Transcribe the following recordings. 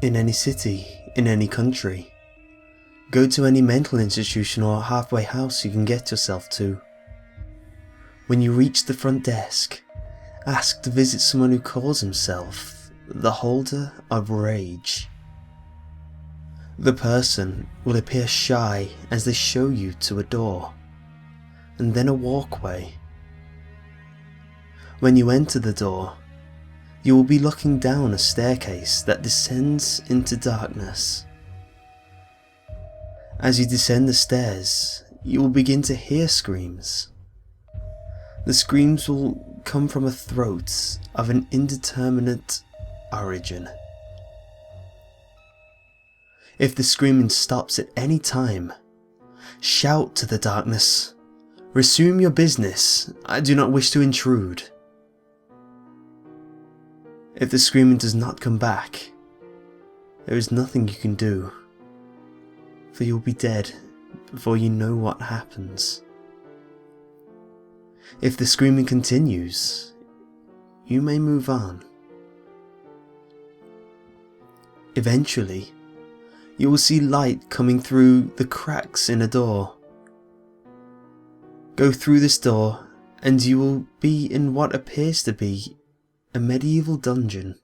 In any city, in any country, go to any mental institution or halfway house you can get yourself to. When you reach the front desk, ask to visit someone who calls himself the Holder of Rage. The person will appear shy as they show you to a door, and then a walkway. When you enter the door, you will be looking down a staircase that descends into darkness. As you descend the stairs, you will begin to hear screams. The screams will come from a throat of an indeterminate origin. If the screaming stops at any time, shout to the darkness, "Resume your business, I do not wish to intrude." If the screaming does not come back, there is nothing you can do, for you'll be dead before you know what happens. If the screaming continues, you may move on. Eventually, you will see light coming through the cracks in a door. Go through this door and you will be in what appears to be a medieval dungeon.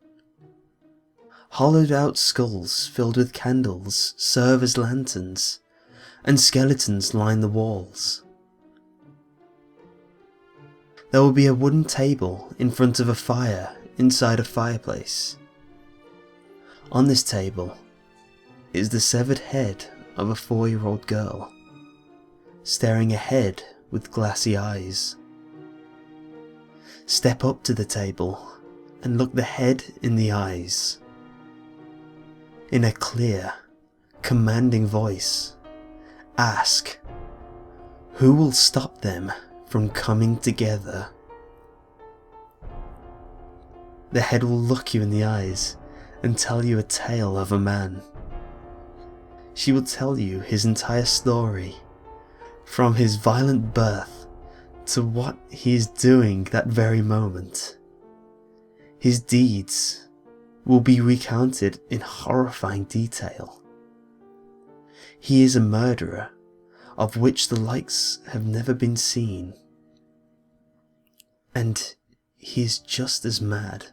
Hollowed out skulls filled with candles serve as lanterns, and skeletons line the walls. There will be a wooden table in front of a fire inside a fireplace. On this table is the severed head of a 4-year-old girl, staring ahead with glassy eyes. Step up to the table and look the head in the eyes. In a clear, commanding voice, ask, who will stop them from coming together? The head will look you in the eyes and tell you a tale of a man. She will tell you his entire story, from his violent birth to what he is doing that very moment. His deeds will be recounted in horrifying detail. He is a murderer of which the likes have never been seen. And he is just as mad.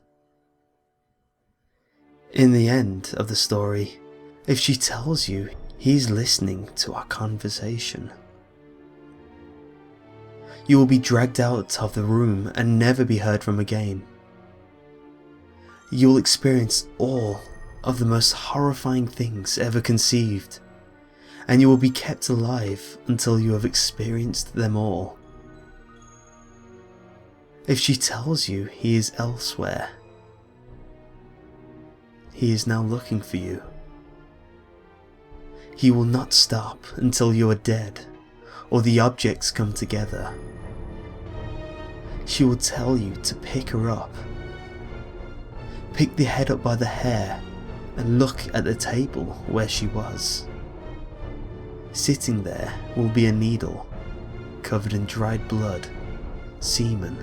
In the end of the story, if she tells you he's listening to our conversation, you will be dragged out of the room and never be heard from again. You will experience all of the most horrifying things ever conceived, and you will be kept alive until you have experienced them all. If she tells you he is elsewhere, he is now looking for you. He will not stop until you are dead or the objects come together. She will tell you to pick her up. Pick the head up by the hair and look at the table where she was. Sitting there will be a needle covered in dried blood, semen,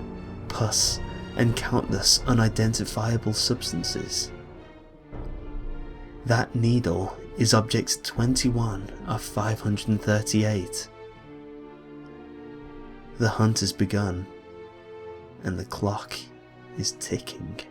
pus, and countless unidentifiable substances. That needle is object 21 of 538. The hunt has begun, and the clock is ticking.